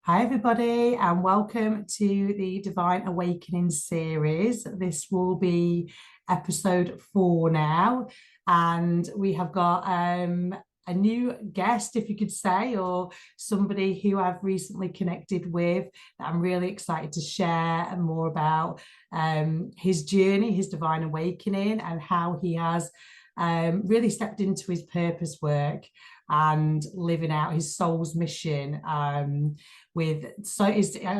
Hi, everybody, and welcome to the Divine Awakenings series. This will be episode 4 now, and we have got a new guest, if you could say, or somebody who I've recently connected with that I'm really excited to share more about his journey, his divine awakening, and how he has really stepped into his purpose work and living out his soul's mission. I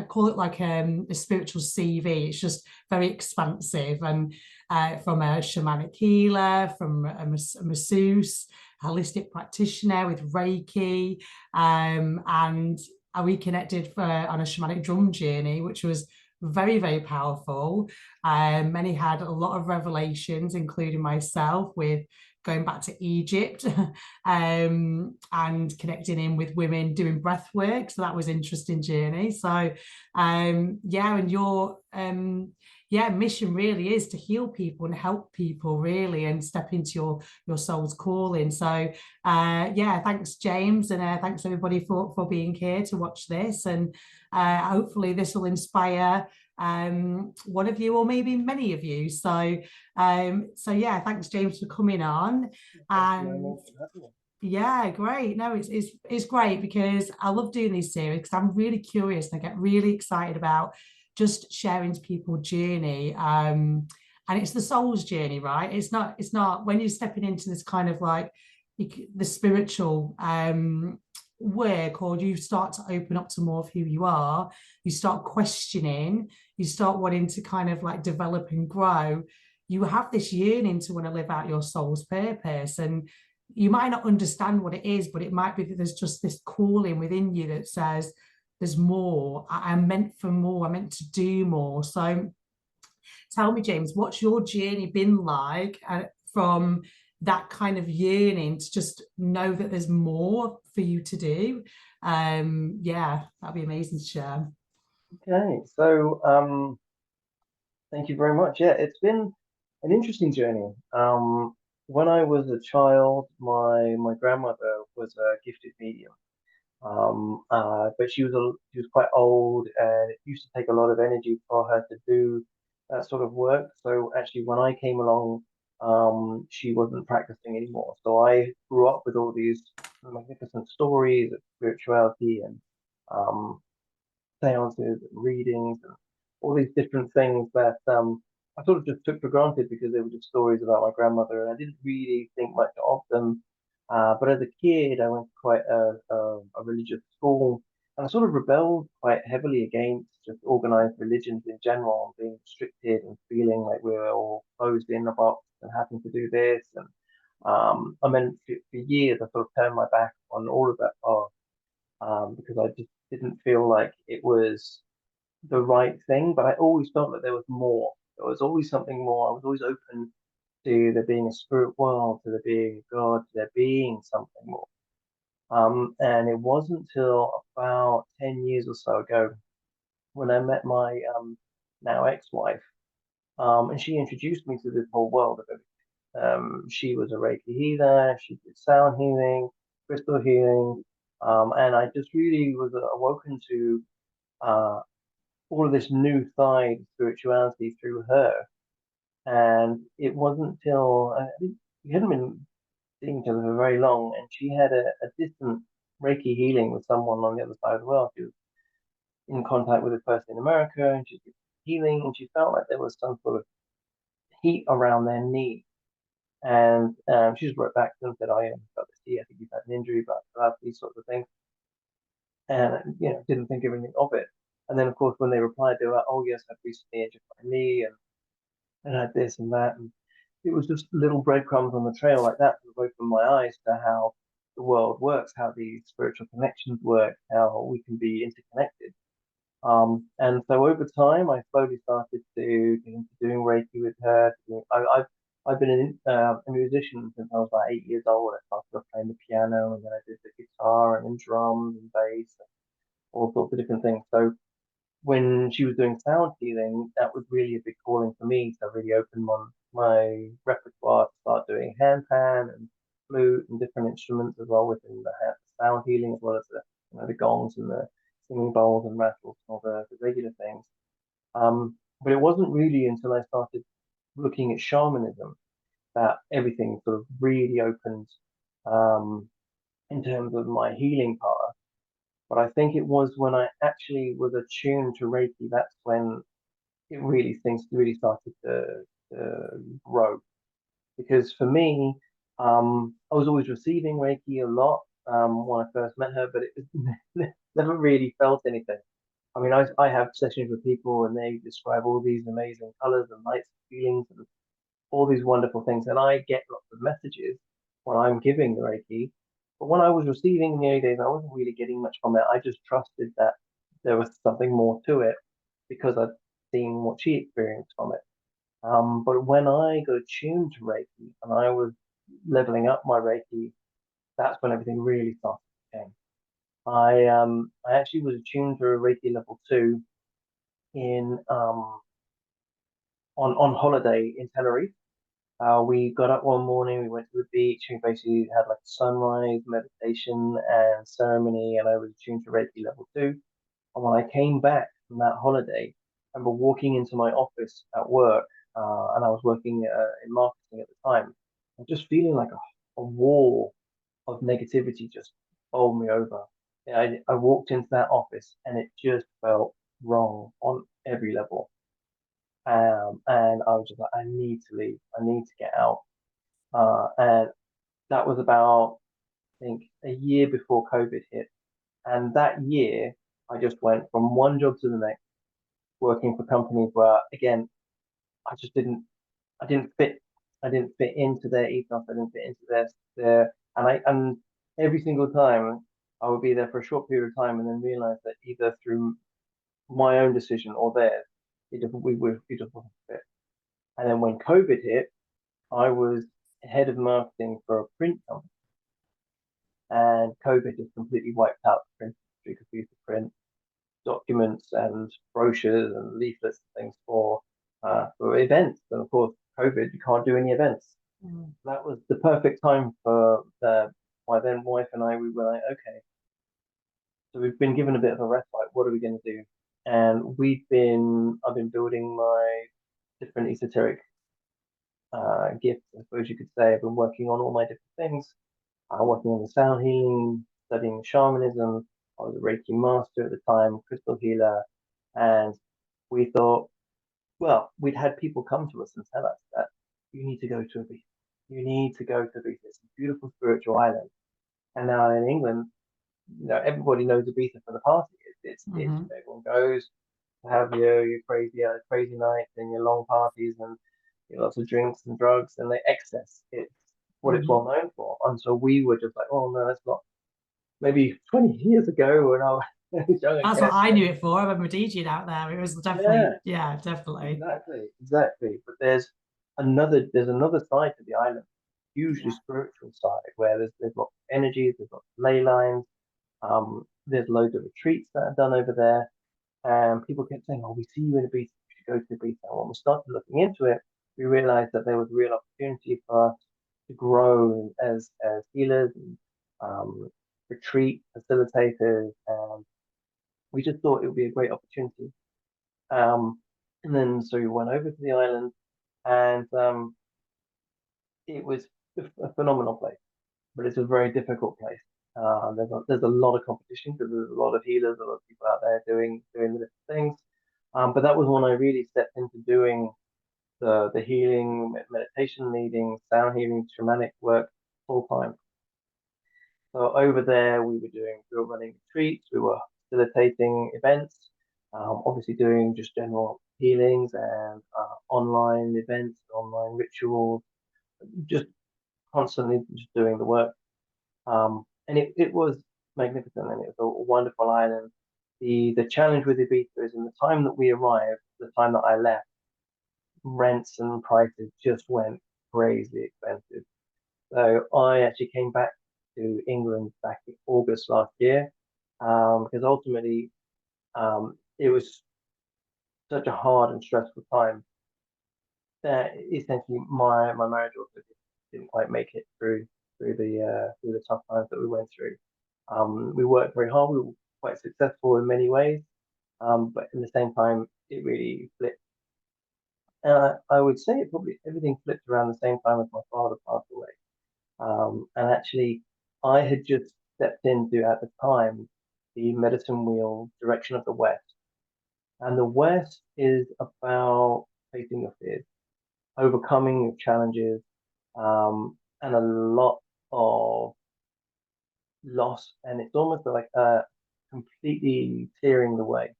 call it like a spiritual CV. It's just very expansive, and from a shamanic healer, from a masseuse, holistic practitioner with Reiki, and we connected on a shamanic drum journey, which was very powerful. Many had a lot of revelations, including myself, with going back to Egypt and connecting in with women doing breath work. So that was an interesting journey. So and your mission really is to heal people and help people really and step into your soul's calling. So thanks James, and thanks everybody for being here to watch this, and hopefully this will inspire one of you or maybe many of you. So thanks James for coming on. And yeah, great. No, it's great because I love doing these series because I'm really curious and I get really excited about just sharing to people journey. And it's the soul's journey, right? It's not when you're stepping into this kind of like the spiritual work, or you start to open up to more of who you are, you start questioning, you start wanting to kind of like develop and grow. You have this yearning to want to live out your soul's purpose, and you might not understand what it is, but it might be that there's just this calling within you that says there's more. I'm meant for more. I'm meant to do more. So tell me, James, what's your journey been like from that kind of yearning to just know that there's more for you to do? That'd be amazing to share. Okay, so thank you very much. Yeah, it's been an interesting journey. When I was a child, my grandmother was a gifted medium. But she was quite old, and it used to take a lot of energy for her to do that sort of work. So actually, when I came along, she wasn't practicing anymore. So I grew up with all these magnificent stories of spirituality and um, seances and readings and all these different things that I sort of just took for granted because they were just stories about my grandmother, and I didn't really think much of them. But as a kid, I went to quite a religious school, and I sort of rebelled quite heavily against just organized religions in general, being restricted and feeling like we were all closed in a box and having to do this. And I mean, for years, I sort of turned my back on all of that path because I just didn't feel like it was the right thing. But I always felt that there was more. There was always something more. I was always open to there being a spirit world, to there being a God, to there being something more. And it wasn't until about 10 years or so ago when I met my now ex-wife, and she introduced me to this whole world of it. She was a Reiki healer, she did sound healing, crystal healing, and I just really was awoken to uh, all of this new side spirituality through her. And it wasn't until I think we hadn't been seeing each other for very long, and she had a distant Reiki healing with someone on the other side as well. She was in contact with a person in America, and she did healing, and she felt like there was some sort of heat around their knee. And she just wrote back to them and said, "Oh, yeah, I've got this here. I think you've had an injury, but these sorts of things." And didn't think of anything of it. And then, of course, when they replied, they were like, "Oh, yes, I've recently injured my knee, and I had this and that." And it was just little breadcrumbs on the trail like that that opened my eyes to how the world works, how these spiritual connections work, how we can be interconnected. And so over time, I slowly started to get into doing Reiki with her. I've been a musician since I was about 8 years old. I started off playing the piano, and then I did the guitar and then drums and bass, and all sorts of different things. So when she was doing sound healing, that was really a big calling for me to really open my repertoire to start doing hand pan and flute and different instruments as well within the sound healing, as well as the gongs and the singing bowls and rattles, all the regular things. But it wasn't really until I started looking at shamanism that everything sort of really opened um, in terms of my healing path. But I think it was when I actually was attuned to Reiki, that's when things really started to grow. Because for me, I was always receiving Reiki a lot when I first met her, but it never really felt anything. I mean, I have sessions with people and they describe all these amazing colors and lights and feelings and all these wonderful things. And I get lots of messages when I'm giving the Reiki. But when I was receiving in the early days, I wasn't really getting much from it. I just trusted that there was something more to it because I'd seen what she experienced from it. But when I got attuned to Reiki and I was leveling up my Reiki, that's when everything really started to change. I actually was attuned to a Reiki level 2 in on holiday in Tenerife. We got up one morning, we went to the beach, we basically had like a sunrise, meditation, and ceremony, and I was attuned to Reiki level 2. And when I came back from that holiday, I remember walking into my office at work, and I was working in marketing at the time, and just feeling like a wall of negativity just bowled me over. I walked into that office and it just felt wrong on every level. And I was just like, I need to leave. I need to get out. And that was about, I think, a year before COVID hit. And that year, I just went from one job to the next, working for companies where, again, I just I didn't fit, I didn't fit into their ethos. I didn't fit into and every single time I would be there for a short period of time and then realize that either through my own decision or theirs, we just wasn't fit. And then when COVID hit, I was head of marketing for a print company, and COVID just completely wiped out the print industry because we used to print documents and brochures and leaflets and things for events. And of course, COVID, you can't do any events. Mm. That was the perfect time for my then wife and I. We were like, okay, so we've been given a bit of a respite. What are we going to do? And I've been building my different esoteric gifts, I suppose you could say. I've been working on all my different things. Working on the sound healing, studying shamanism. I was a Reiki master at the time, crystal healer, and we thought, well, we'd had people come to us and tell us that you need to go to Ibiza. You need to go to Ibiza. It's a beautiful spiritual island. And now in England, everybody knows Ibiza for the party. It's Mm-hmm. everyone goes to have your crazy nights and your long parties and lots of drinks and drugs and the excess. It's what it's Mm-hmm. well known for. And so we were just like, oh no, that's not. Maybe 20 years ago when I was young and That's what I carefree. knew it for. I remember DJing out there. It was definitely, Yeah, yeah, definitely. exactly. But there's another side to the island, hugely Yeah. spiritual side, where there's lots of energies, there's lots of ley lines, there's loads of retreats that are done over there. And people kept saying, "Oh, we see you in Ibiza. You should go to Ibiza." And when we started looking into it, we realized that there was a real opportunity for us to grow as healers and retreat facilitators, and we just thought it would be a great opportunity. Um, and then so we went over to the island, and it was a phenomenal place, but it's a very difficult place. There's a lot of competition because there's a lot of healers, a lot of people out there doing the different things. But that was when I really stepped into doing the healing, meditation leading, sound healing, shamanic work full time. So over there, we were running retreats, we were facilitating events, obviously doing just general healings and online events, online rituals, just constantly just doing the work. And it was magnificent and it was a wonderful island. The challenge with Ibiza is in the time that we arrived, the time that I left, rents and prices just went crazy expensive. So I actually came back to England back in August last year, because ultimately it was such a hard and stressful time that essentially my marriage also didn't quite make it through the tough times that we went through. We worked very hard. quite successful in many ways. But at the same time, it really flipped. I would say it probably everything flipped around the same time as my father passed away. And actually, I had just stepped into at the time the medicine wheel direction of the West. And the West is about facing your fears, overcoming your challenges, and a lot of loss. And it's almost like completely clearing the way.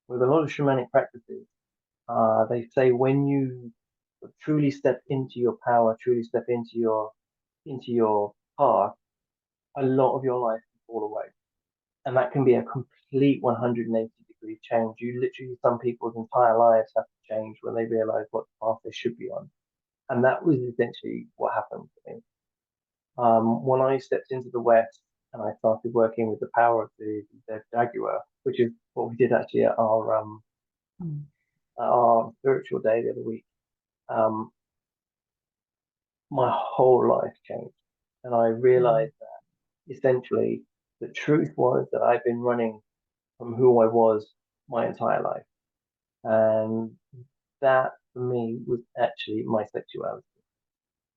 With a lot of shamanic practices, they say when you truly step into your power, truly step into your path, a lot of your life can fall away. And that can be a complete 180-degree change. You literally, some people's entire lives have to change when they realize what path they should be on. And that was essentially what happened to me. When I stepped into the West and I started working with the power of the jaguar, which is what we did actually at our spiritual day the other week, um, my whole life changed. And I realized that essentially the truth was that I've been running from who I was my entire life. And that for me was actually my sexuality.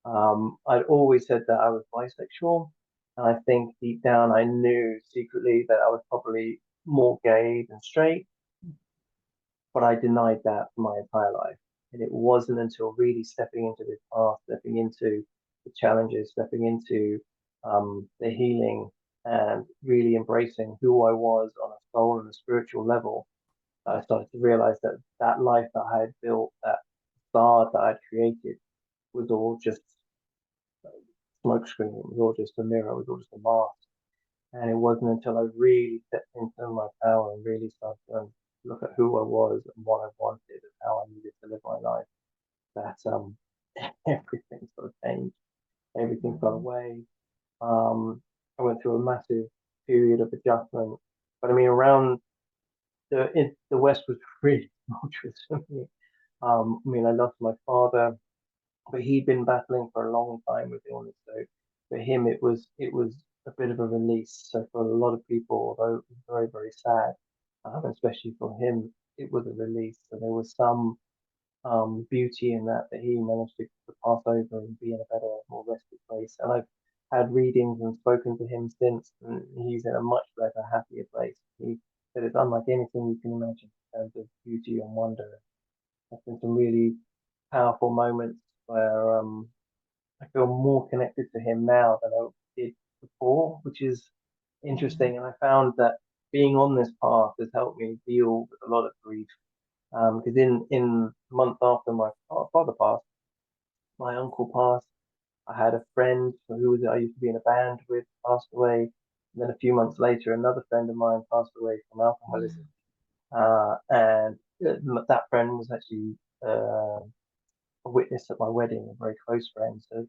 I'd always said that I was bisexual. And I think deep down I knew secretly that I was probably more gay than straight, but I denied that for my entire life. And it wasn't until really stepping into this path, stepping into the challenges, stepping into the healing, and really embracing who I was on a soul and a spiritual level, I started to realize that that life that I had built, that star that I'd created, was all just smokescreen. It was all just a mirror. It was all just a mask. And it wasn't until I really stepped into my power and really started to look at who I was and what I wanted and how I needed to live my life that everything sort of changed. Everything fell away. I went through a massive period of adjustment. But I mean, around the West was really tumultuous for me. I mean, I lost my father, but he'd been battling for a long time with illness. So for him, it was a bit of a release. So for a lot of people, although it was very very sad, especially for him, it was a release. So there was some beauty in that he managed to pass over and be in a better, more rested place. And I've had readings and spoken to him since, and he's in a much better, happier place. He said it's unlike anything you can imagine in terms of beauty and wonder. There's been some really powerful moments where I feel more connected to him now than I did before, which is interesting. And I found that being on this path has helped me deal with a lot of grief. Because in the month after my father passed, my uncle passed. I had a friend who was I used to be in a band with passed away. And then a few months later, another friend of mine passed away from alcoholism. And that friend was actually a witness at my wedding, a very close friend. So,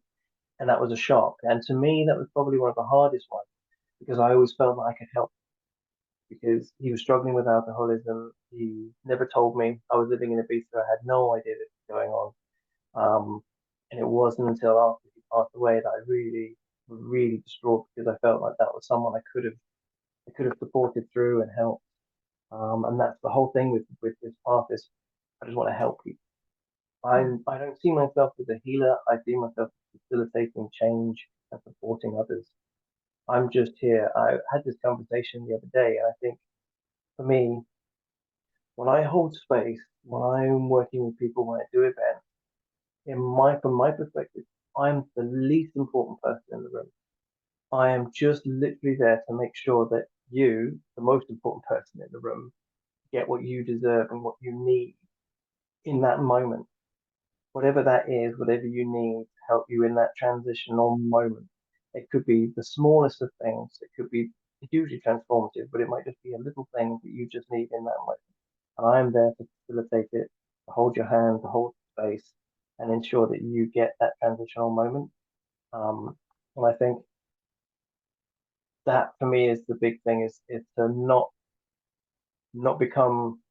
and that was a shock. And to me, that was probably one of the hardest ones because I always felt like I could help because he was struggling with alcoholism. He never told me. I was living in Ibiza. I had no idea this was going on. And it wasn't until after he passed away that I really, really distraught because I felt like that was someone I could have supported through and helped. And that's the whole thing with this path is I just want to help people. I don't see myself as a healer. I see myself as facilitating change and supporting others. I'm just here. I had this conversation the other day, and I think for me, when I hold space, when I'm working with people, when I do events, from my perspective, I'm the least important person in the room. I am just literally there to make sure that you, the most important person in the room, get what you deserve and what you need in that moment. Whatever that is, whatever you need to help you in that transitional moment. It could be the smallest of things. It could be hugely transformative, but it might just be a little thing that you just need in that moment. And I'm there to facilitate it, to hold your hand, to hold space, and ensure that you get that transitional moment. And I think that for me is the big thing is to not become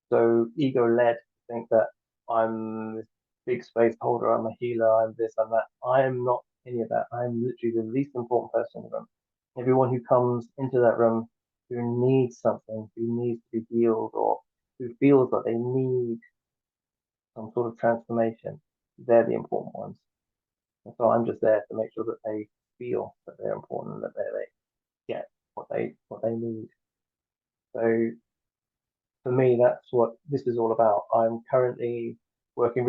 so ego led to think that I'm this big space holder, I'm a healer, I'm this, I'm that. I am not any of that. I'm literally the least important person in the room. Everyone who comes into that room who needs something, who needs to be healed, or who feels that they need some sort of transformation, they're the important ones. And so I'm just there to make sure that they feel that they're important, that they get what they need. So for me, that's what this is all about. I'm currently working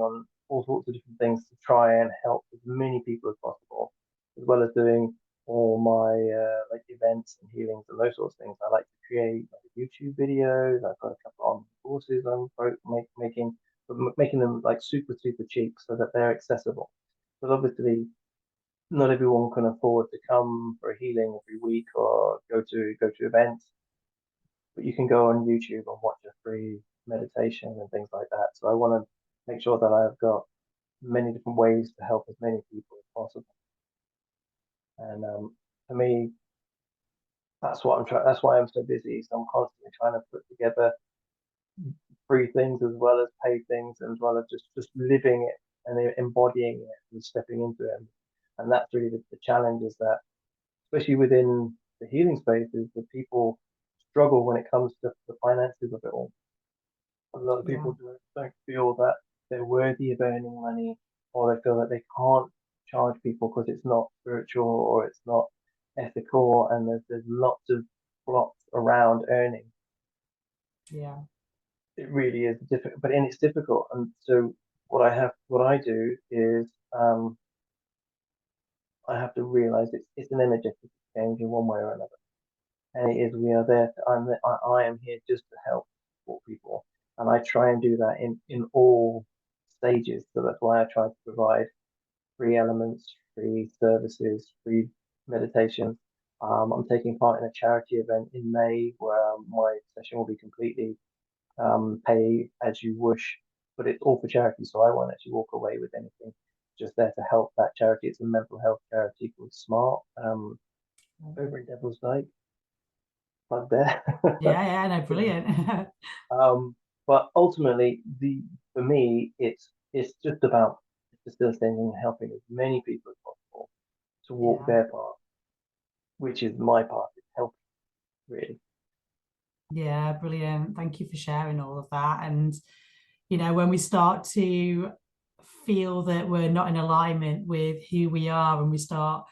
on all sorts of different things to try and help as many people as possible, as well as doing all my like events and healings and those sorts of things. I like to create like YouTube videos. I've got a couple on courses making, but making them like super super cheap so that they're accessible. Because obviously not everyone can afford to come for a healing every week or go to events, but you can go on YouTube and watch a free meditation and things like that. So I want to make sure that I've got many different ways to help as many people as possible. And for me, that's what I'm trying. That's why I'm so busy. So I'm constantly trying to put together free things as well as paid things, as well as just living it and embodying it and stepping into it. And that's really the challenge, is that especially within the healing spaces, that people struggle when it comes to the finances of it all. A lot of Yeah. people don't feel that they're worthy of earning money, or they feel that they can't charge people because it's not spiritual or it's not ethical, and there's lots of blocks around earning. Yeah. It really is difficult, but and it's difficult. And so what I do is I have to realize it's an energetic exchange in one way or another, and it is we are there. I am here just to help support people, and I try and do that in all stages. So that's why I try to provide free elements, free services, free meditation. I'm taking part in a charity event in May where my session will be completely pay as you wish, but it's all for charity. So I won't actually walk away with anything. Just there to help that charity. It's a mental health charity called Smart, over in Devil's Dyke, right there. Yeah, yeah, no, Yeah. brilliant. But ultimately, the for me, it's just about facilitating and helping as many people as possible to walk Yeah. their path, which is my path. It's helping, really. Yeah, brilliant. Thank you for sharing all of that. And, when we start to feel that we're not in alignment with who we are and we start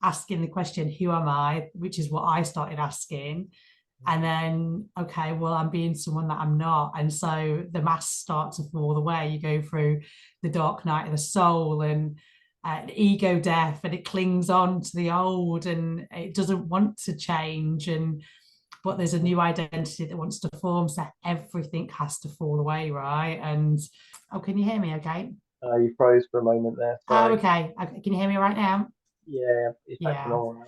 asking the question, who am I? Which is what I started asking. And then, okay, well, I'm being someone that I'm not. And so the masks start to fall away. You go through the dark night of the soul and ego death, and it clings on to the old and it doesn't want to change. But there's a new identity that wants to form, so everything has to fall away, right? And oh, can you hear me okay? You froze for a moment there. Oh, Sorry. okay, okay, can you hear me right now? Yeah, it's back to Yeah. normal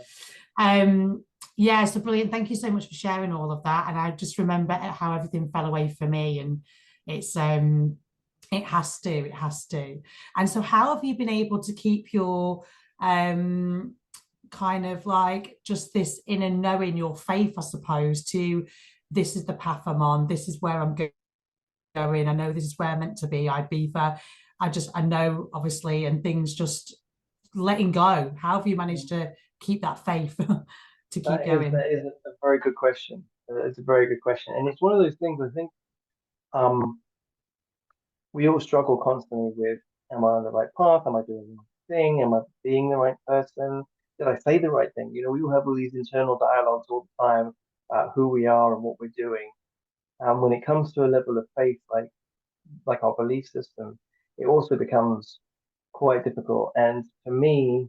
now. Yeah, so brilliant. Thank you so much for sharing all of that. And I just remember how everything fell away for me. And it's it has to. And so how have you been able to keep your um kind of like just this inner knowing, your faith, I suppose, to this is the path I'm on, this is where I'm going, I know this is where I'm meant to be, Ibiza. I know obviously, and things just letting go. How have you managed to keep that faith to keep going? That is a very good question. It's a very good question, and it's one of those things. I think um, we all struggle constantly with: am I on the right path? Am I doing the right thing? Am I being the right person? Did I say the right thing? We all have all these internal dialogues all the time about who we are and what we're doing. And when it comes to a level of faith, like our belief system, it also becomes quite difficult. And for me,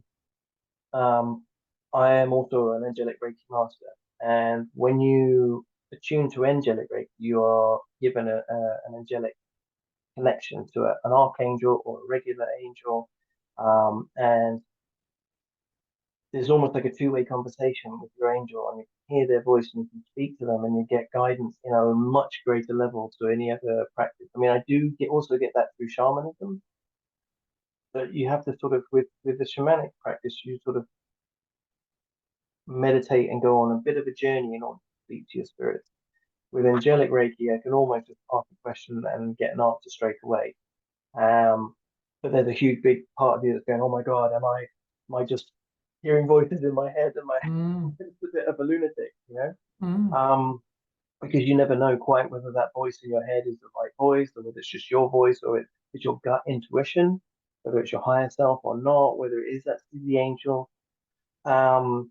um, I am also an angelic Reiki master. And when you attune to angelic Reiki, you are given an angelic connection to an archangel or a regular angel. And there's almost like a two-way conversation with your angel, and you can hear their voice and you can speak to them and you get guidance, a much greater level to any other practice. I mean, I do also get that through shamanism, but you have to sort of with the shamanic practice, you sort of meditate and go on a bit of a journey in order to speak to your spirits. With angelic Reiki, I can almost just ask a question and get an answer straight away. But there's a huge big part of you that's going, "Oh my God, am I just hearing voices in my head, and my Mm, head's a bit of a lunatic, you know. mm, Because you never know quite whether that voice in your head is the right voice, or whether it's just your voice, or it's your gut intuition, whether it's your higher self or not, whether it is that the angel. Um,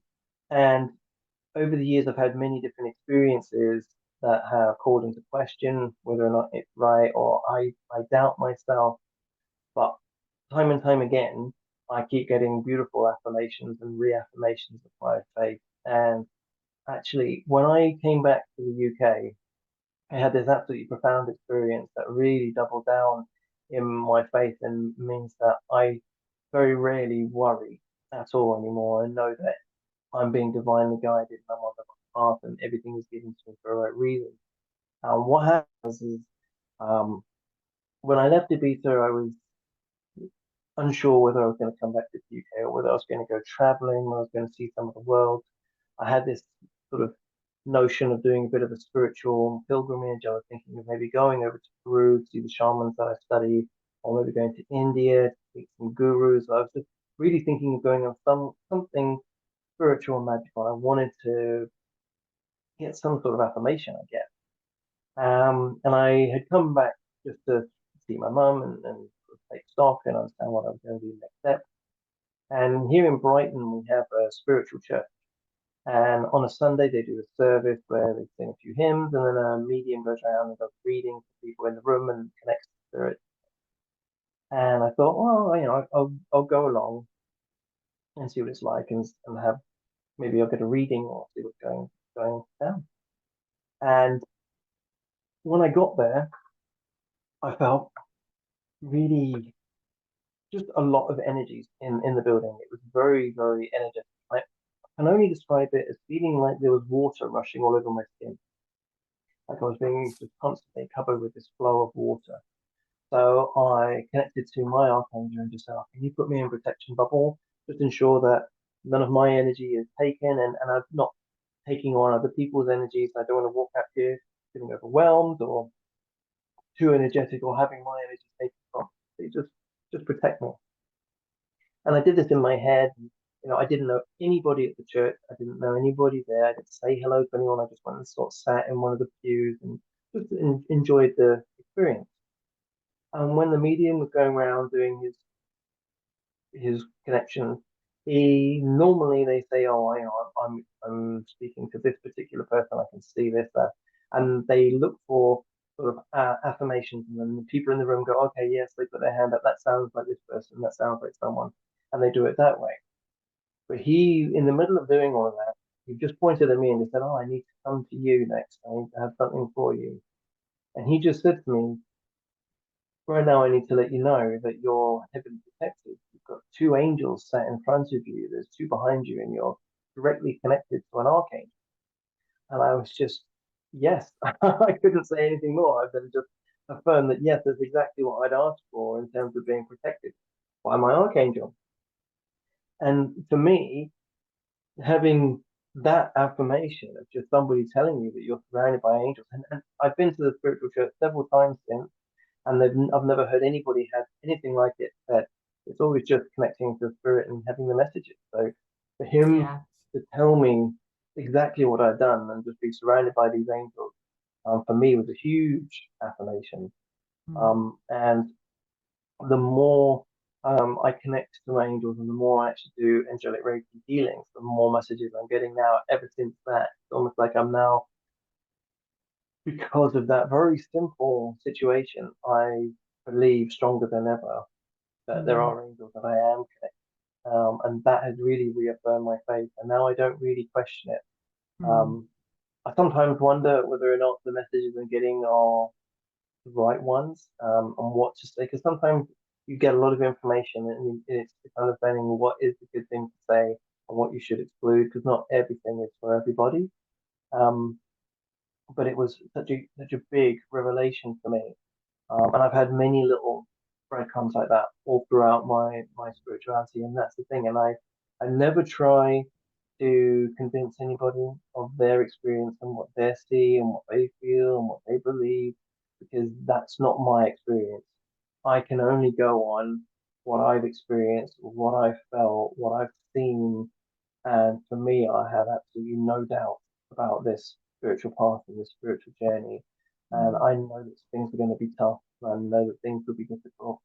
and over the years, I've had many different experiences that have called into question whether or not it's right, or I doubt myself. But time and time again, I keep getting beautiful affirmations and reaffirmations of my faith. And actually, when I came back to the UK, I had this absolutely profound experience that really doubled down in my faith and means that I very rarely worry at all anymore and know that I'm being divinely guided and I'm on the right path and everything is given to me for the right reason. What happens is um, when I left Ibiza, I was unsure whether I was going to come back to the UK or whether I was going to go traveling, whether I was going to see some of the world. I had this sort of notion of doing a bit of a spiritual pilgrimage. I was thinking of maybe going over to Peru to see the shamans that I studied, or maybe going to India to meet some gurus. I was just really thinking of going on something spiritual and magical. I wanted to get some sort of affirmation, I guess. And I had come back just to see my mum and take stock and understand what I was going to do next step. And here in Brighton, we have a spiritual church. And on a Sunday, they do a service where they sing a few hymns, and then a medium goes around and does reading for people in the room and connects to spirit. And I thought, well, I'll go along and see what it's like, and have maybe I'll get a reading or see what's going down. And when I got there, I felt really just a lot of energies in the building. It was very, very energetic. I can only describe it as feeling like there was water rushing all over my skin, like I was being just constantly covered with this flow of water. So I connected to my archangel and just said, oh, can you put me in protection bubble? Just ensure that none of my energy is taken, and I'm not taking on other people's energies. I don't want to walk out here feeling overwhelmed or too energetic or having my energy taken from me. Just protect me. And I did this in my head. I didn't know anybody at the church. I didn't know anybody there. I didn't say hello to anyone. I just went and sort of sat in one of the pews and just enjoyed the experience. And when the medium was going around doing his connection, he normally they say, "Oh, I'm speaking to this particular person. I can see this, that," and they look for sort of affirmations, and then the people in the room go, "Okay, yes," they put their hand up. That sounds like this person. That sounds like someone, and they do it that way. But he, in the middle of doing all of that, he just pointed at me and he said, "Oh, I need to come to you next. I need to have something for you." And he just said to me, right now, I need to let you know that you're heavily protected. You've got two angels sat in front of you, there's two behind you, and you're directly connected to an archangel. And I was just, yes, I couldn't say anything more. I've been just affirmed that, yes, that's exactly what I'd asked for in terms of being protected by my archangel. And for me, having that affirmation of just somebody telling you that you're surrounded by angels, and I've been to the spiritual church several times since, and I've never heard anybody have anything like it said. It's always just connecting to the spirit and having the messages. So for him yeah. to tell me exactly what I'd done and just be surrounded by these angels, for me was a huge affirmation. Mm, And the more I connect to my angels and the more I actually do angelic Reiki healings, the more messages I'm getting now. Ever since that, it's almost like I'm now, because of that very simple situation, I believe stronger than ever that there mm, are angels that I am connected. And that has really reaffirmed my faith. And now I don't really question it. mm, Um, I sometimes wonder whether or not the messages I'm getting are the right ones, and what to say. Because sometimes you get a lot of information and it's understanding what is the good thing to say and what you should exclude, because not everything is for everybody. Um, but it was such a big revelation for me. And I've had many little breadcrumbs like that all throughout my spirituality, and that's the thing. And I never try to convince anybody of their experience and what they see and what they feel and what they believe, because that's not my experience. I can only go on what I've experienced, what I've felt, what I've seen, And for me, I have absolutely no doubt about this spiritual path and this spiritual journey. And I know that things are going to be tough. I know that things will be difficult.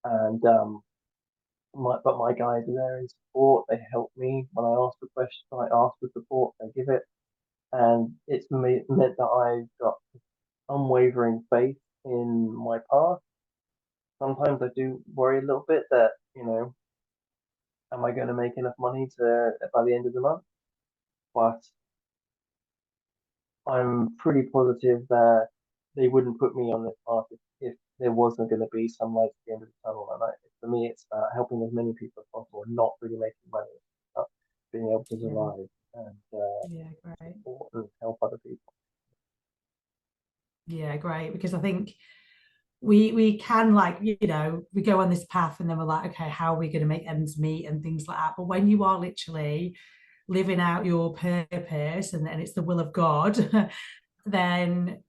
And but my guides are there in support. They help me when I ask for questions. I ask for support. They give it, and it's meant that I've got unwavering faith in my path. Sometimes I do worry a little bit that, am I going to make enough money to by the end of the month? But I'm pretty positive that they wouldn't put me on this path if there wasn't going to be some light at the end of the tunnel. And for me, it's about helping as many people as possible and not really making money, but being able to Yeah. survive and Yeah, great. support and help other people. Yeah, great. Because I think we can, like, we go on this path and then we're like, okay, how are we going to make ends meet and things like that. But when you are literally living out your purpose and it's the will of God, then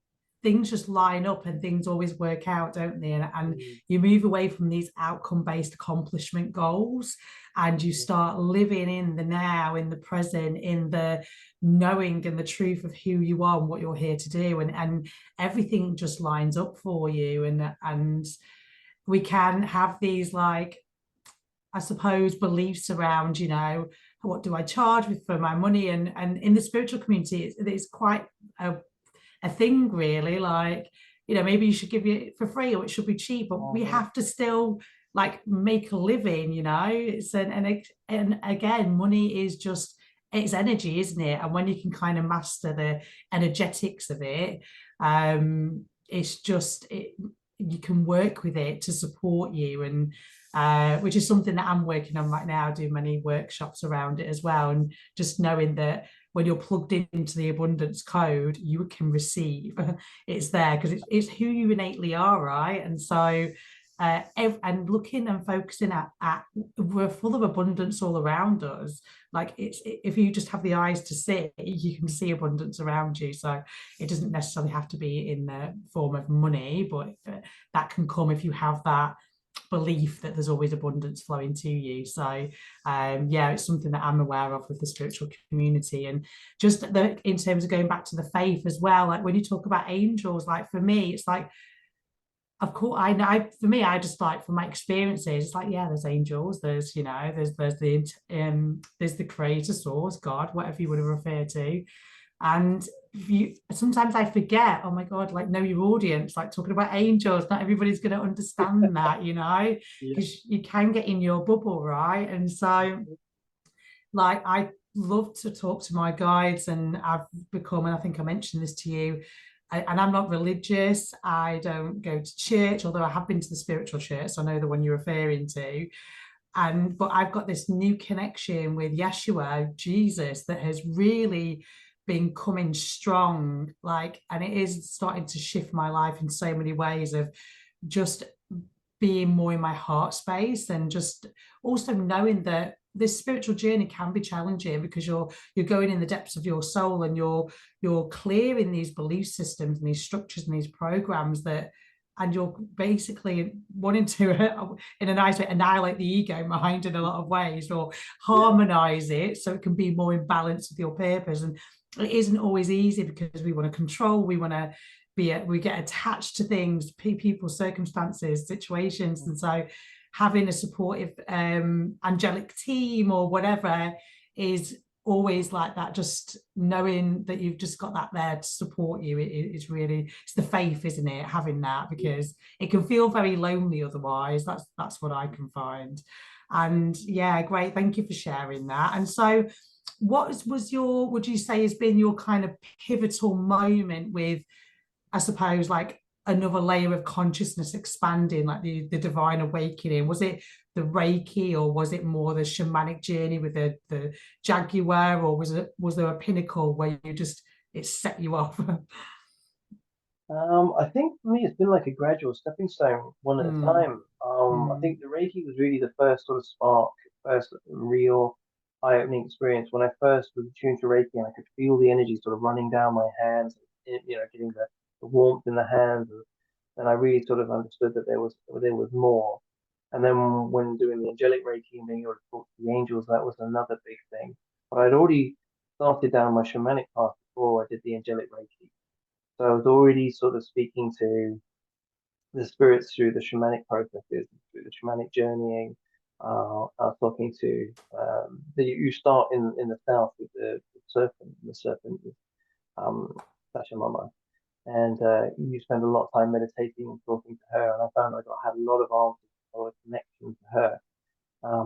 things just line up and things always work out, don't they? And Mm, you move away from these outcome-based accomplishment goals and you yeah, start living in the now, in the present, in the knowing and the truth of who you are and what you're here to do. And everything just lines up for you. And we can have these, like, I suppose, beliefs around, what do I charge with for my money? And in the spiritual community, it's quite a thing, really. Like, maybe you should give it for free or it should be cheap, but we mhm, have to still, like, make a living. It's and again, money is just, it's energy, isn't it? And when you can kind of master the energetics of it, it's just you can work with it to support you. And which is something that I'm working on right now, doing many workshops around it as well, and just knowing that when you're plugged into the abundance code, you can receive. It's there because it's who you innately are, right? And so, and looking and focusing at we're full of abundance all around us. Like, it's, if you just have the eyes to see, you can see abundance around you. So it doesn't necessarily have to be in the form of money, but that can come if you have that belief that there's always abundance flowing to you. So yeah, it's something that I'm aware of with the spiritual community. And just in terms of going back to the faith as well, like when you talk about angels, like for me, it's like, of course, I know, for me, I just, like, from my experiences, it's like, yeah, there's angels, there's, there's the creator, source, God, whatever you want to refer to. And you sometimes I forget, oh my God, like, know your audience, like talking about angels, not everybody's going to understand that, yeah, because you can get in your bubble, right? And so, like, I love to talk to my guides, and I've become, and I think I mentioned this to you, and I'm not religious. I don't go to church, although I have been to the spiritual church, so I know the one you're referring to. And but I've got this new connection with Yeshua, Jesus, that has really been coming strong, like, and it is starting to shift my life in so many ways, of just being more in my heart space, and just also knowing that this spiritual journey can be challenging, because you're going in the depths of your soul, and you're clearing these belief systems and these structures and these programs that, and you're basically wanting to in a nice way annihilate the ego mind in a lot of ways, or yeah, harmonize it so it can be more in balance with your purpose. And it isn't always easy, because we want to control, we want to we get attached to things, people, circumstances, situations. And so having a supportive angelic team or whatever is always like that, just knowing that you've just got that there to support you. It's really, it's the faith, isn't it, having that, yeah. because it can feel very lonely otherwise. That's what I can find. And yeah, great, thank you for sharing that. And so, what was your, would you say, has been your kind of pivotal moment with, I suppose, like, another layer of consciousness expanding, like the divine awakening? Was it the Reiki, or was it more the shamanic journey with the jaguar, or was there a pinnacle where you just, it set you off? I think for me, it's been like a gradual stepping stone, one at a Mm, time. I mm, think the Reiki was really the first sort of spark, first real eye-opening experience when I first was attuned to Reiki, and I could feel the energy sort of running down my hands, getting the warmth in the hands, and I really sort of understood that there was more. And then when doing the angelic Reiki and being able to talk to the angels, that was another big thing. but I'd already started down my shamanic path before I did the angelic Reiki. So I was already sort of speaking to the spirits through the shamanic processes, through the shamanic journeying. I was talking to you start in the south with the serpent. The serpent is Sasha Mama, and you spend a lot of time meditating and talking to her. And I found I had a lot of answers, a lot of connection to her.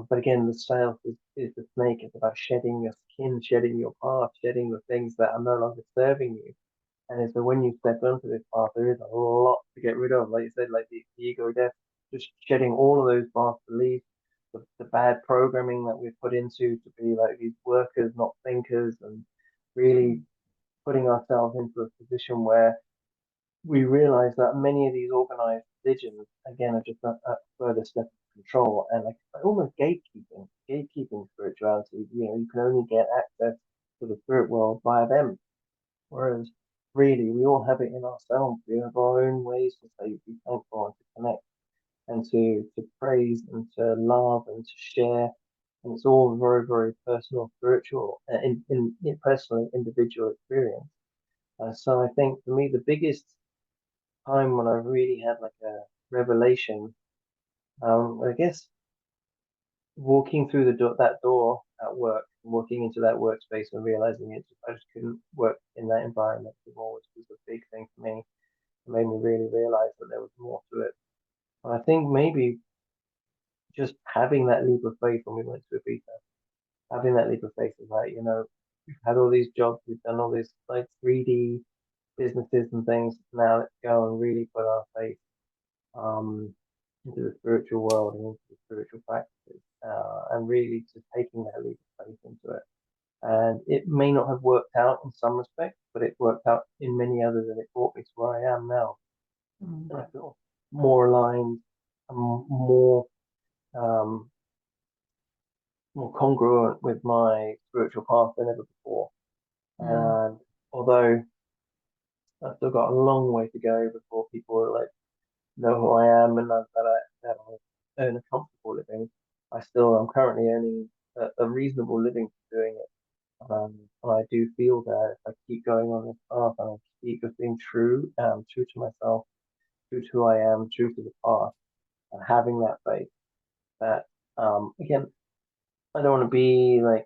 But again, the south is the snake. It's about shedding your skin, shedding your past, shedding the things that are no longer serving you. And so when you step onto this path, there is a lot to get rid of. Like you said, like the ego death, just shedding all of those past beliefs, the bad programming that we're put into to be like these workers, not thinkers, and really putting ourselves into a position where we realize that many of these organized religions, again, are just a further step of control and like almost gatekeeping spirituality. You know, you can only get access to the spirit world via them. Whereas really, we all have it in ourselves. We have our own ways to say, be thankful and to connect and to praise and to love and to share. And it's all very, very personal, spiritual, in personally individual experience. So I think for me, the biggest time when I really had like a revelation, I guess walking through that door at work, walking into that workspace and realizing I just couldn't work in that environment anymore, which was a big thing for me. It made me really realize that there was more to it. And I think maybe just having that leap of faith when we went to Ibiza, having that leap of faith is like, we've had all these jobs, we've done all these like 3D businesses and things. Now let's go and really put our faith um, into the spiritual world and into the spiritual practices, and really just taking that leap of faith into it. And it may not have worked out in some respects, but it worked out in many others, and it brought me to where I am now. Mm. And I feel more aligned, more um, more congruent with my spiritual path than ever before. Mm. And although I've still got a long way to go before people like know who I am and know that I earn a comfortable living, I'm currently earning a reasonable living for doing it. And I do feel that if I keep going on this path and I keep just being true to myself, true to who I am, true to the path, and having that faith that, again, I don't want to be like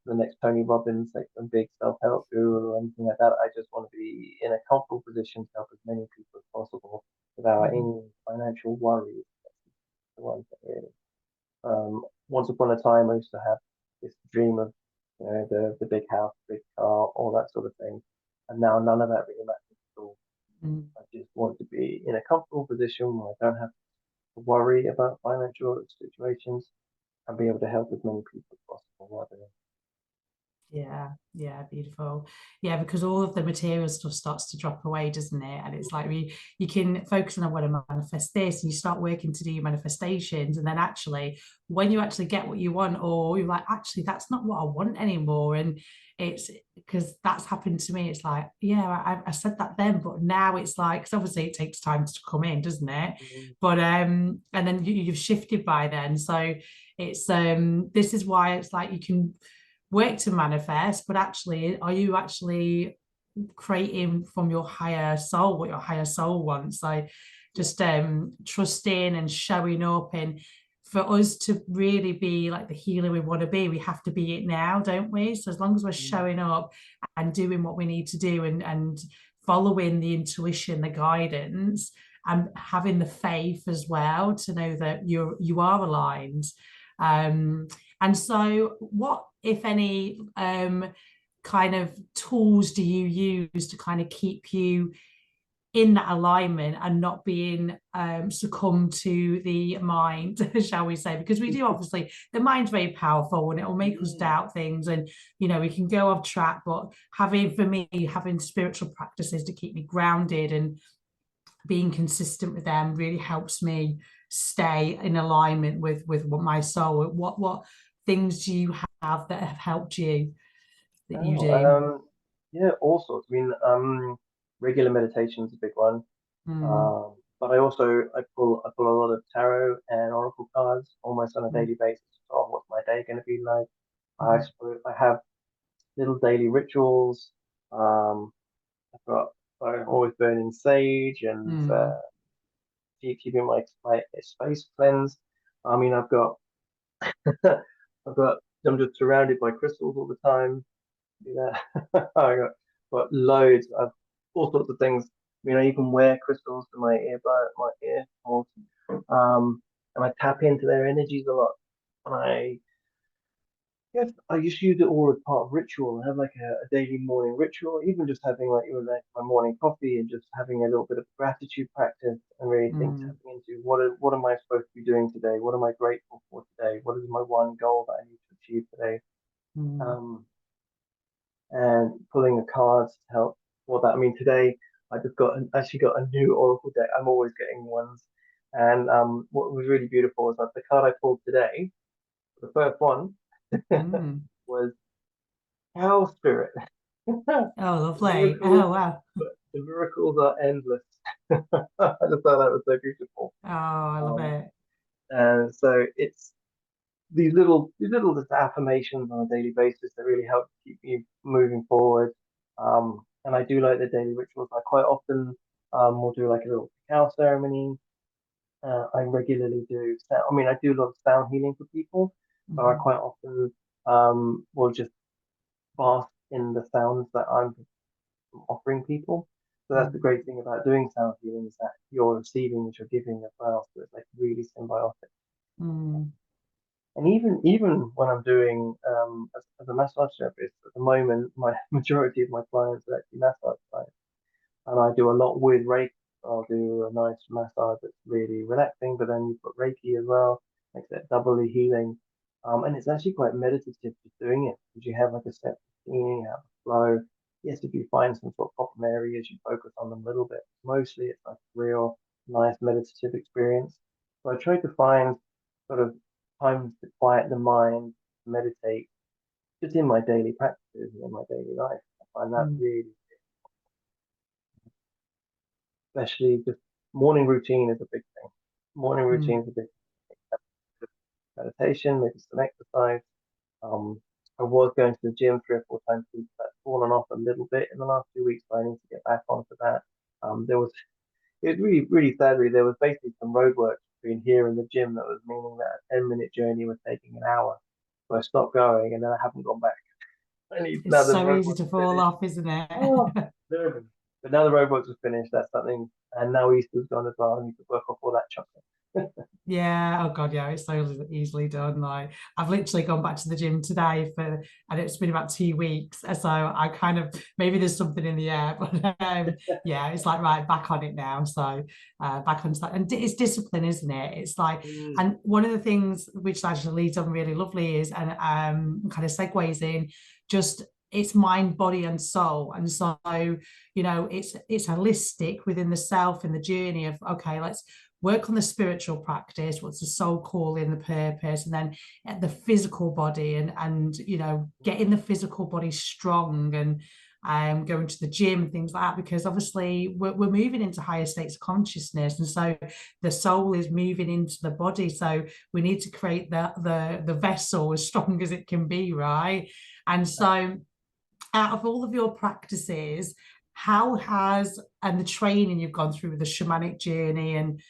the next Tony Robbins, like some big self-help guru or anything like that. I just want to be in a comfortable position to help as many people as possible without Mm. any financial worries. The ones that really. Once upon a time, I used to have this dream of, the big house, big car, all that sort of thing, and now none of that really matters at all. Mm. I just want to be in a comfortable position where I don't have to worry about financial situations and be able to help as many people as possible rather than. Yeah, yeah, beautiful. Yeah, because all of the material stuff starts to drop away, doesn't it? And it's like you can focus on I want to manifest this, and you start working to do your manifestations, and then actually, when you actually get what you want, or you're like, actually, that's not what I want anymore, and it's because that's happened to me. It's like, yeah, I said that then, but now it's like, because obviously it takes time to come in, doesn't it? Mm, But and then you've shifted by then, so it's this is why it's like you can work to manifest, but actually, are you actually creating from your higher soul what your higher soul wants? Like yeah. just trusting and showing up. And for us to really be like the healer we want to be, we have to be it now, don't we? So as long as we're Mm, showing up and doing what we need to do, and following the intuition, the guidance, and having the faith as well to know that you are aligned. um and so, what, if any, kind of tools do you use to kind of keep you in that alignment and not being succumb to the mind, shall we say? Because we do, obviously, the mind's very powerful and it will make us mm. doubt things, and we can go off track. But for me, having spiritual practices to keep me grounded and being consistent with them really helps me stay in alignment with what my soul. What things do you have that have helped you, that you Oh, do? yeah, all sorts. I mean, regular meditation is a big one. Mm. But I pull a lot of tarot and oracle cards almost on a daily basis. Oh, what's my day going to be like? Mhm. I have little daily rituals. Um, I'm always burning sage and Mm. keeping my space cleansed. I mean, I'm just surrounded by crystals all the time. Yeah, got loads of all sorts of things. I mean, I even wear crystals to my ear holes. And I tap into their energies a lot. And I just use it all as part of ritual. I have like a daily morning ritual, even just having like my morning coffee and just having a little bit of gratitude practice and really Mm. tapping into what am I supposed to be doing today? What am I grateful for today? What is my one goal that I need to achieve today? Mm. Um, and pulling the cards to help for that. I mean, today I just actually got a new Oracle deck. I'm always getting ones. And what was really beautiful was that the card I pulled today, the first one, Mm. was Cow Spirit. Oh, The lovely. miracles, Oh, wow. the miracles are endless. I just thought that was so beautiful. Oh, I love Um, it. and so it's these little just affirmations on a daily basis that really help keep you moving forward. And I do like the daily rituals. I quite often will do like a little cacao ceremony. I regularly do. I mean, I do a lot of sound healing for people, so I Mhm. quite often will just bask in the sounds that I'm offering people. So that's the Mm. great thing about doing sound healing is that you're receiving as you're giving as well. So it's like really symbiotic. Mm. And even when I'm doing as a massage therapist at the moment, my majority of my clients are actually massage clients, and I do a lot with Reiki. I'll do a nice massage that's really relaxing, but then you put Reiki as well, makes it doubly healing. And it's actually quite meditative just doing it because you have like a set routine, you have a flow. Yes, if you find some sort of problem areas, you focus on them a little bit. Mostly, it's like a real nice meditative experience. So I try to find sort of times to quiet the mind, meditate, just in my daily practices and in my daily life. I find that Mm. really, especially just morning routine is a big thing. Morning routine Mm. is a big thing. Meditation, maybe some exercise. Um, I was going to the gym 3 or 4 times a week. That's fallen off a little bit in the last 2 weeks, but I need to get back onto that. There was it was really, really sad. Really, there was basically some roadworks between here and the gym that was meaning that a 10-minute journey was taking an hour. So I stopped going, and then I haven't gone back. I need It's now the so easy roadworks to are fall finished. off, isn't it? Oh, nervous. But now the roadworks are finished. That's something, and now Easter's gone as well. I need to work off all that chocolate. Yeah, oh God, yeah, it's so easily done. Like I've literally gone back to the gym today and it's been about 2 weeks. So I kind of maybe there's something in the air, but yeah, it's like right back on it now. So back onto that, and it's discipline, isn't it? It's like, Mm, and one of the things which actually leads on really lovely is and kind of segues in just it's mind, body, and soul. And so it's holistic within the self and the journey of okay, let's work on the spiritual practice, what's the soul calling, the purpose, and then at the physical body and getting the physical body strong and going to the gym, things like that, because obviously we're moving into higher states of consciousness. And so the soul is moving into the body. So we need to create the vessel as strong as it can be, right? And so out of all of your practices, how has and the training you've gone through with the shamanic journey and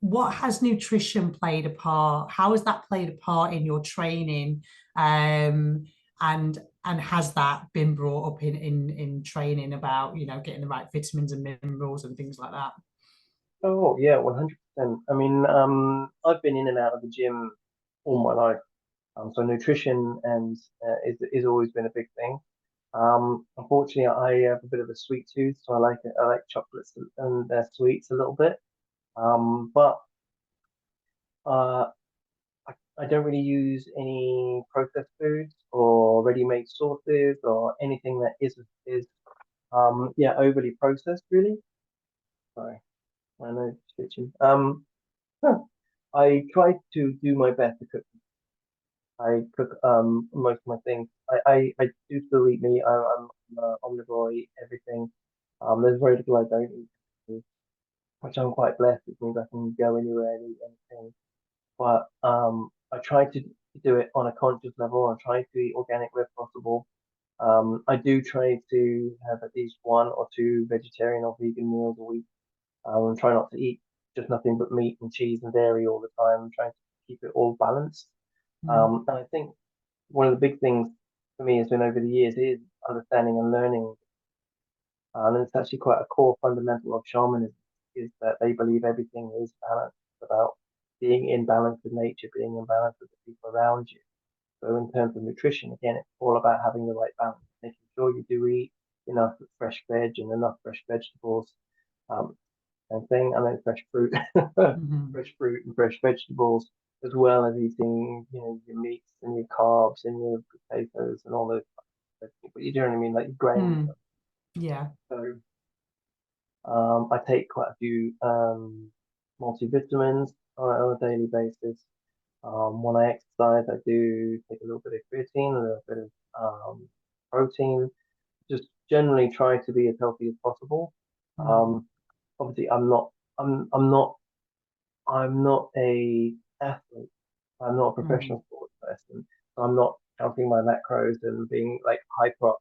what has nutrition played a part? How has that played a part in your training? And has that been brought up in training about getting the right vitamins and minerals and things like that? oh yeah, 100%. I mean, I've been in and out of the gym all my life. So nutrition and is always been a big thing. Unfortunately, I have a bit of a sweet tooth, so I like chocolates and sweets a little bit. But uh, I don't really use any processed foods or ready-made sauces or anything that is yeah overly processed really. Sorry, I know stitching. Huh. I try to do my best to cook. I cook most of my things. I do still eat meat. I'm omnivore, I eat everything. There's very little I don't eat, which I'm quite blessed. It means I can go anywhere and eat anything. But I try to do it on a conscious level. I try to eat organic where possible. I do try to have at least one or two vegetarian or vegan meals a week. Try not to eat just nothing but meat and cheese and dairy all the time. I'm trying to keep it all balanced. Mm, And I think one of the big things for me has been over the years is understanding and learning. And it's actually quite a core fundamental of shamanism is that they believe everything is balanced, about being in balance with nature, being in balance with the people around you. So in terms of nutrition, again, it's all about having the right balance, making sure you do eat enough fresh veg and enough fresh vegetables. Um, Same thing, I mean fresh fruit, mhm, fresh fruit and fresh vegetables, as well as eating, your meats and your carbs and your potatoes and all those. But you know what I mean, like your grains. mm, yeah. So I take quite a few multivitamins on a daily basis. When I exercise, I do take a little bit of creatine, a little bit of protein, just generally try to be as healthy as possible. Mm, Obviously, I'm not a athlete. I'm not a mm, professional sports person. So I'm not counting my macros and being like hyper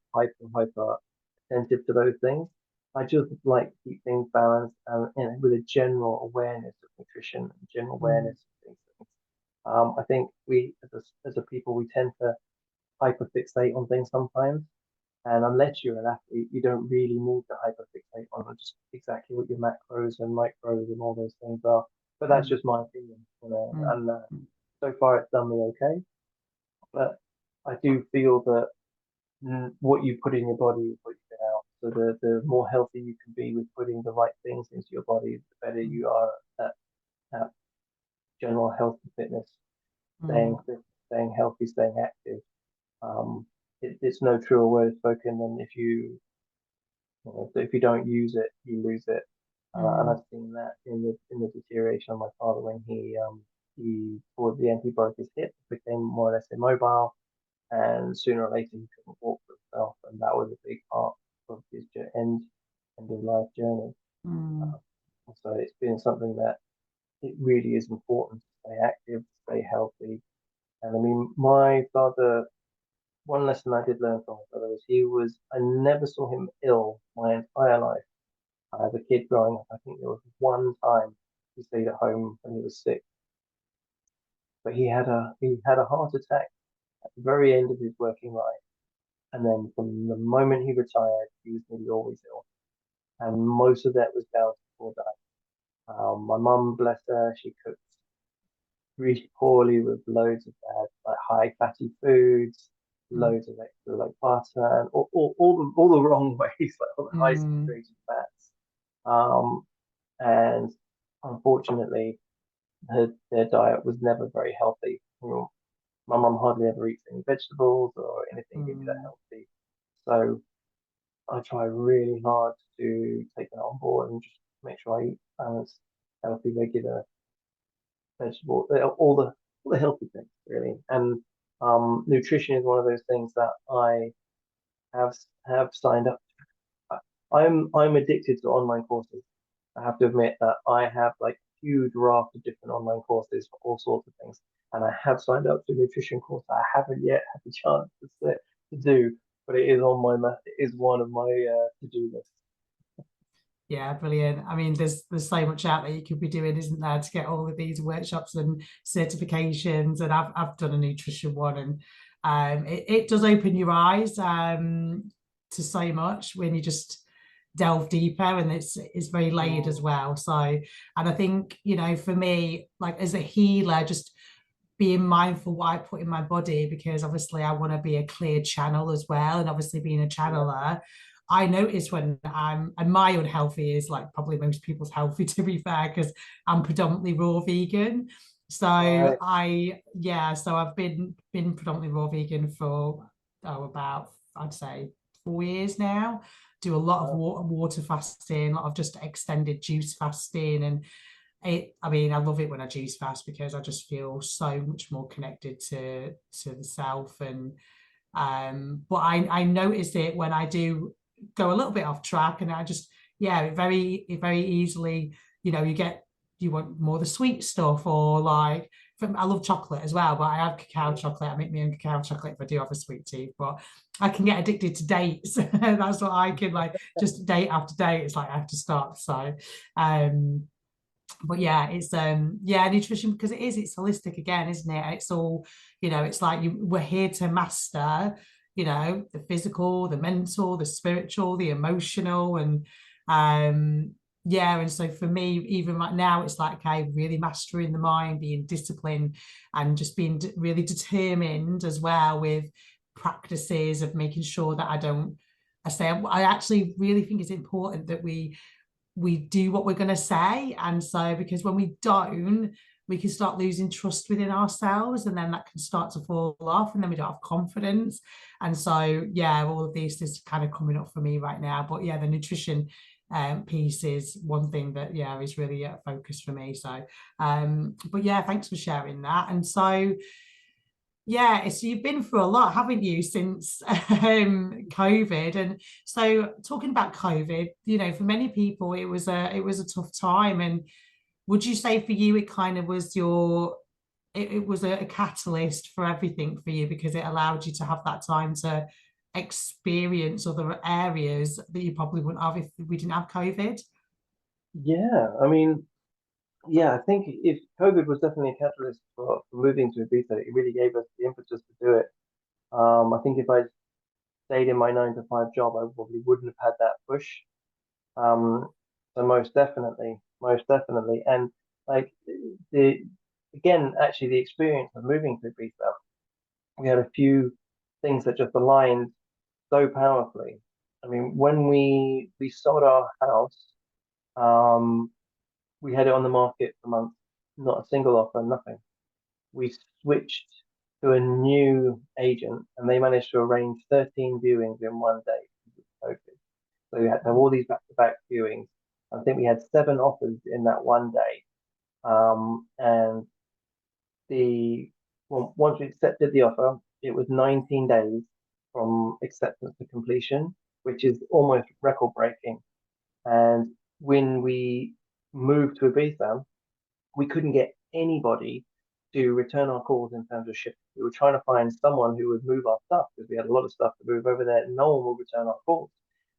attentive to those things. I just like to keep things balanced and, with a general awareness of nutrition and general mm, awareness of things. I think we, as a people, we tend to hyperfixate on things sometimes. And unless you're an athlete, you don't really need to hyperfixate on just exactly what your macros and micros and all those things are. But that's mm, just my opinion, mm, And so far, it's done me okay. But I do feel that what you put in your body is what you get out. So the more healthy you can be with putting the right things into your body, the better mm, you are at general health and fitness, staying mm, fit, staying healthy, staying active. Um, it's no truer word spoken than if you don't use it, you lose it. And mm, I've seen that in the deterioration of my father when he towards the end he broke his hip, became more or less immobile, and sooner or later he couldn't walk for himself, and that was a big part of his end of life journey. mm, Uh, so it's been something that it really is important to stay active, stay healthy. And I mean, my father, one lesson I did learn from my father was I never saw him ill my entire life. As a kid growing up, I think there was one time he stayed at home when he was sick, but he had a heart attack at the very end of his working life, and then from the moment he retired, he was nearly always ill, and most of that was down to poor diet. My mum, bless her, she cooked really poorly with loads of bad, like high fatty foods, mm, loads of extra like butter, and all the wrong ways, like all the high mm, saturated fats. Um, and unfortunately, their diet was never very healthy. My mum hardly ever eats any vegetables or anything really that mm, healthy. So I try really hard to take that on board and just make sure I eat balanced, healthy, regular vegetables, all the healthy things really. And nutrition is one of those things that I have have signed up. I'm addicted to online courses. I have to admit that I have like a huge raft of different online courses for all sorts of things, and I have signed up to a nutrition course that I haven't yet had the chance to do, but it is on it is one of my to-do lists. yeah, brilliant. I mean, there's so much out there you could be doing, isn't there, to get all of these workshops and certifications. And I've done a nutrition one, and it does open your eyes to so much when you just delve deeper, and it's very layered as Mm, well. So, and I think, for me, like as a healer, just being mindful what I put in my body, because obviously I want to be a clear channel as well. And obviously being a yeah, channeler, I notice when and my unhealthy is like probably most people's healthy, to be fair, because I'm predominantly raw vegan. So right. so I've been predominantly raw vegan for about, I'd say, 4 years now. Do a lot of water fasting, a lot of just extended juice fasting, and I mean, I love it when I juice fast because I just feel so much more connected to the self. And but I notice it when I do go a little bit off track, and I just, it very easily, you want more of the sweet stuff, or like I love chocolate as well, but I have cacao chocolate. I make my own cacao chocolate if I do have a sweet tooth, but I can get addicted to dates. That's what I can, like, just date after date. It's like I have to stop. So but yeah, it's yeah, nutrition, because it's holistic again, isn't it? It's all, it's like we're here to master, the physical, the mental, the spiritual, the emotional, and yeah. And so for me, even right now, it's like, okay, really mastering the mind, being disciplined, and just being really determined as well with practices of making sure that I actually really think it's important that we do what we're going to say. And so, because when we don't, we can start losing trust within ourselves, and then that can start to fall off, and then we don't have confidence. And so, yeah, all of this is kind of coming up for me right now. But yeah, the nutrition piece is one thing that, yeah, is really a focus for me. So but yeah, thanks for sharing that. And so, yeah, so you've been through a lot, haven't you, since COVID? And so, talking about COVID, for many people, it was a tough time. And would you say for you, it kind of was it was a catalyst for everything for you, because it allowed you to have that time to experience other areas that you probably wouldn't have if we didn't have COVID? Yeah, I mean, yeah, I think if COVID was definitely a catalyst for moving to Ibiza, it really gave us the impetus to do it. I think if I stayed in my 9 to 5 job, I probably wouldn't have had that push. Um, so most definitely, and like the again, actually, the experience of moving to Ibiza, we had a few things that just aligned so powerfully. I mean, when we sold our house, um, we had it on the market for months, not a single offer, nothing. We switched to a new agent, and they managed to arrange 13 viewings in one day because of COVID. So we had to have all these back-to-back viewings. I think we had 7 offers in that one day. And once we accepted the offer, it was 19 days from acceptance to completion, which is almost record breaking. And when we moved to Ibiza, we couldn't get anybody to return our calls in terms of shipping. We were trying to find someone who would move our stuff because we had a lot of stuff to move over there. No one would return our calls.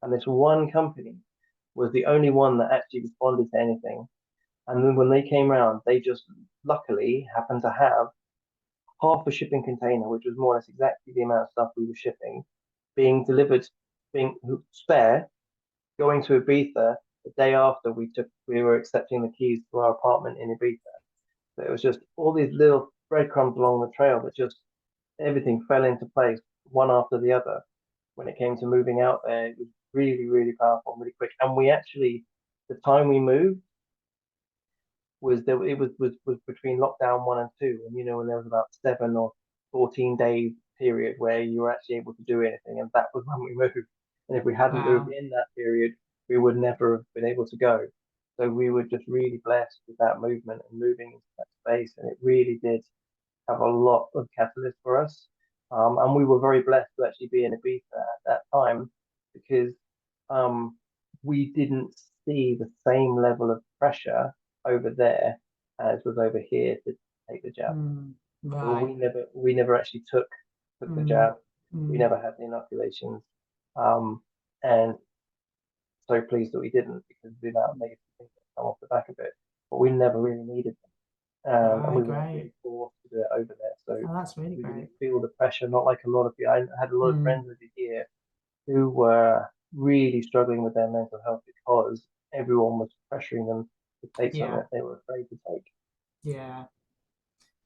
And this one company was the only one that actually responded to anything. And then when they came around, they just luckily happened to have half a shipping container, which was more or less exactly the amount of stuff we were shipping, being delivered, being spare, going to Ibiza the day after we were accepting the keys to our apartment in Ibiza. So it was just all these little breadcrumbs along the trail that just everything fell into place one after the other. When it came to moving out there, it was really, really powerful and really quick. And we actually, the time we moved was there, it was between lockdown 1 and 2, and when there was about 7 or 14 days period where you were actually able to do anything, and that was when we moved. And if we hadn't moved Wow. in that period, we would never have been able to go. So we were just really blessed with that movement and moving into that space, and it really did have a lot of catalyst for us. And we were very blessed to actually be in Ibiza at that time because um, we didn't see the same level of pressure over there as was over here to take the jab. Mm, So right. we never actually took the Mm, jab. We mm, never had the inoculations. And so pleased that we didn't because of the amount of mm. negative things that come off the back of it. But we never really needed them, and Right, we weren't great. being forced to do it over there. So Oh, that's really we great. didn't feel the pressure. Not like a lot of people. I had a lot of Mm, friends over here who were really struggling with their mental health because everyone was pressuring them to take something yeah, that they were afraid to take. yeah,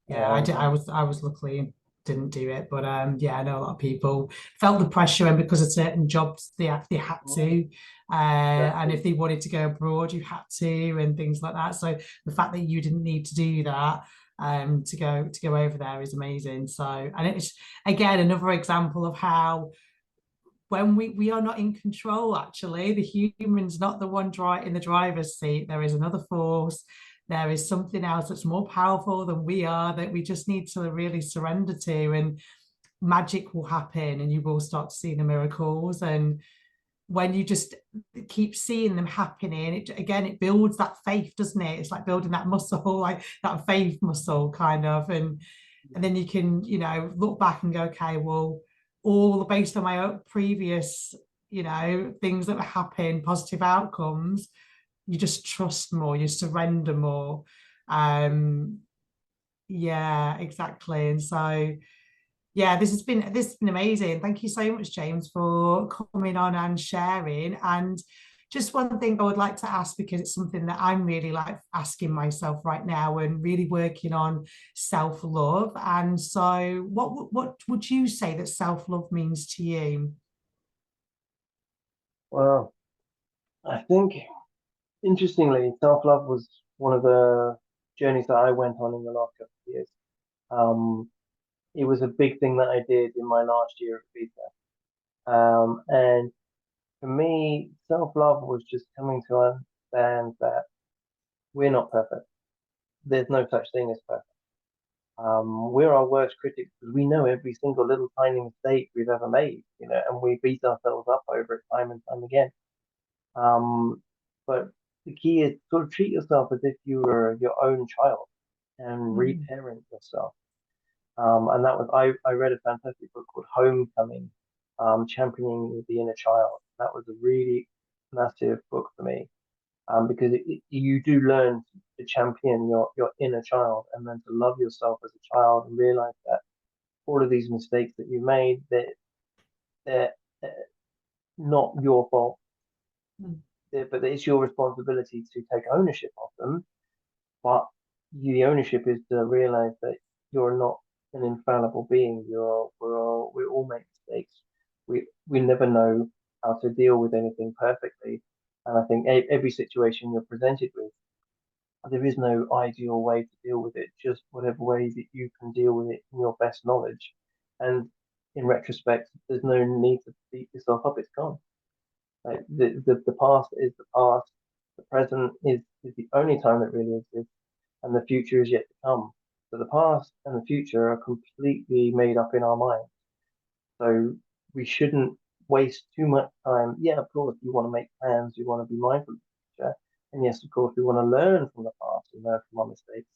yeah. I And did. I was luckily didn't do it, but yeah, I know a lot of people felt the pressure, and because of certain jobs, they had to, and exactly. if they wanted to go abroad, you had to, and things like that. So the fact that you didn't need to do that. To go over there is amazing. So, and it's again another example of how when we are not in control, actually the human's not the one in the driver's seat. There is another force, there is something else that's more powerful than we are, that we just need to really surrender to, and magic will happen, and you will start to see the miracles. And when you just keep seeing them happening, it builds that faith, doesn't it? It's like building that muscle, like that faith muscle kind of. And then you can, look back and go, okay, well, all based on my previous, things that were happening, positive outcomes, you just trust more, you surrender more. Yeah, exactly. And so yeah, this has been amazing. Thank you so much, James, for coming on and sharing. And just one thing I would like to ask, because it's something that I'm really like asking myself right now and really working on self-love. And so what would you say that self-love means to you? Well, I think interestingly, self-love was one of the journeys that I went on in the last couple of years. Um, it was a big thing that I did in my last year of visa. And for me, self-love was just coming to understand that we're not perfect. There's no such thing as perfect. We're our worst critics because we know every single little tiny mistake we've ever made, and we beat ourselves up over it time and time again. Um, but the key is sort of treat yourself as if you were your own child and Mm, reparent yourself. And that was I read a fantastic book called Homecoming, Championing the Inner Child. That was a really massive book for me, because you do learn to champion your inner child and then to love yourself as a child and realize that all of these mistakes that you made, they're not your fault, mm, but it's your responsibility to take ownership of them. But the ownership is to realize that you're not an infallible being. We all make mistakes. We never know how to deal with anything perfectly. And I think every situation you're presented with, there is no ideal way to deal with it. Just whatever way that you can deal with it in your best knowledge. And in retrospect, there's no need to beat yourself up. It's gone. Like the past is the past. The present is the only time that really exists, and the future is yet to come. So the past and the future are completely made up in our mind. So we shouldn't waste too much time. Yeah, of course, we want to make plans, we want to be mindful of the future. And yes, of course, we want to learn from the past and learn from our mistakes,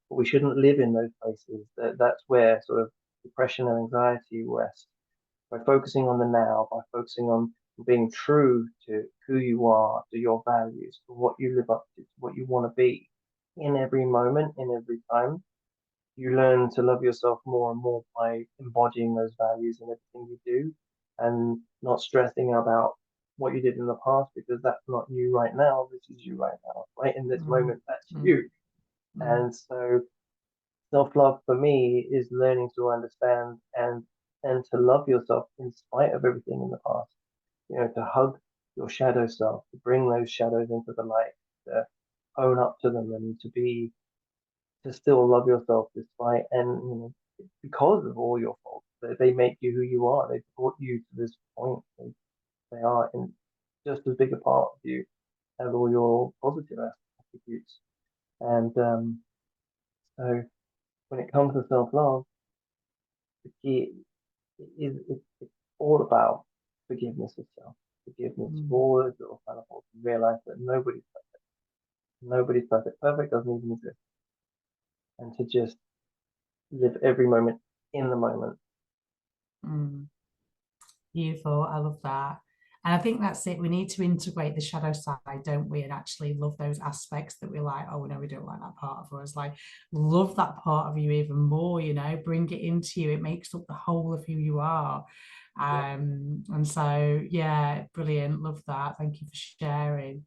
but we shouldn't live in those places. That's where sort of depression and anxiety rest. By focusing on the now, by focusing on being true to who you are, to your values, to what you live up to what you want to be in every moment, in every time, you learn to love yourself more and more by embodying those values in everything you do and not stressing about what you did in the past because that's not you right now. This is you right now, right? In this mm, moment, that's mm, you. mm, And so self-love for me is learning to understand and to love yourself in spite of everything in the past. To hug your shadow self, to bring those shadows into the light, to own up to them and to still love yourself despite and because of all your faults. They make you who you are. They brought you to this point. They are in just as big a part of you as all your positive attributes. And so when it comes to self-love, the key is it's all about forgiveness of self, forgiveness of mm, all those little fallibles, and realize that nobody's perfect. Nobody's perfect. Perfect doesn't even exist. And to just live every moment in the moment. mm. Beautiful. I love that. And I think that's it. We need to integrate the shadow side, don't we? And actually love those aspects that we're like, oh no, we don't like that part of us. Like, love that part of you even more, bring it into you. It makes up the whole of who you are. Yeah. And so yeah, brilliant. Love that. Thank you for sharing.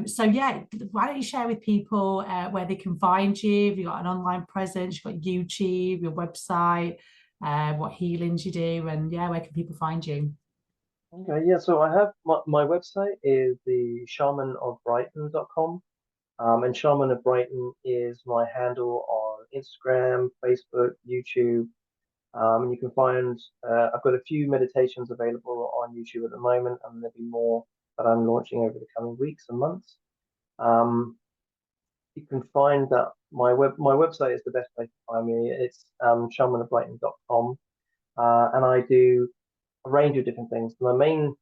So yeah, why don't you share with people where they can find you? Have you got an online presence? You've got YouTube, your website, what healings you do, and yeah, where can people find you? Okay, yeah, so I have my website is the shamanofbrighton.com. And Shaman of Brighton is my handle on Instagram, Facebook, YouTube. And you can find I've got a few meditations available on YouTube at the moment, and there'll be more that I'm launching over the coming weeks and months. Um, you can find that my website is the best place to find me. It's shamanofbrighton.com, and I do a range of different things. My main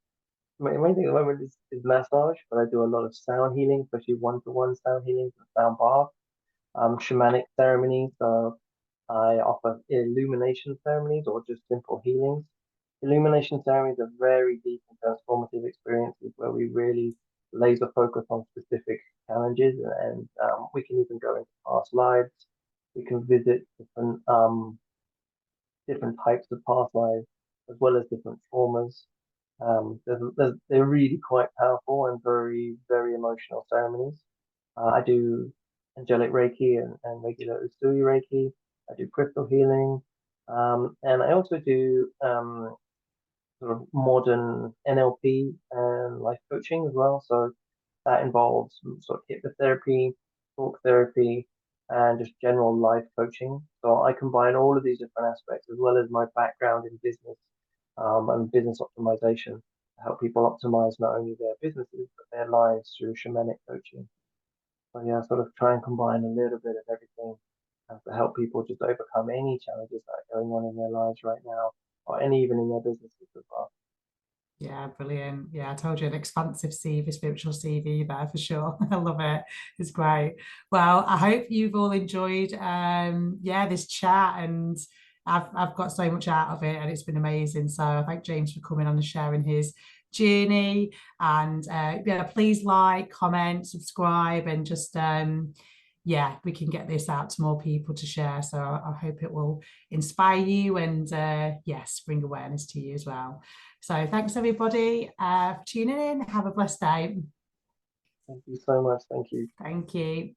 my main thing at the moment is massage, but I do a lot of sound healing, especially one-to-one sound healing, sound bath, shamanic ceremonies. So I offer illumination ceremonies or just simple healings. Illumination ceremonies are very deep and transformative experiences where we really laser focus on specific challenges, and we can even go into past lives. We can visit different types of past lives as well as different traumas. They're really quite powerful and very, very emotional ceremonies. I do angelic Reiki and regular Usui Reiki. I do crystal healing. And I also do sort of modern NLP and life coaching as well. So that involves some sort of hypnotherapy, talk therapy, and just general life coaching. So I combine all of these different aspects as well as my background in business and business optimization to help people optimize not only their businesses but their lives through shamanic coaching. So yeah, sort of try and combine a little bit of everything to help people just overcome any challenges that are going on in their lives right now, or any even in their businesses as well. Yeah, brilliant. Yeah, I told you an expansive CV, spiritual CV there for sure. I love it. It's great. Well, I hope you've all enjoyed yeah, this chat, and I've got so much out of it and it's been amazing. So I thank James for coming on and sharing his journey. And yeah, please like, comment, subscribe, and just yeah, we can get this out to more people to share. So I hope it will inspire you and yes, bring awareness to you as well. So thanks everybody for tuning in. Have a blessed day. Thank you so much. Thank you. Thank you.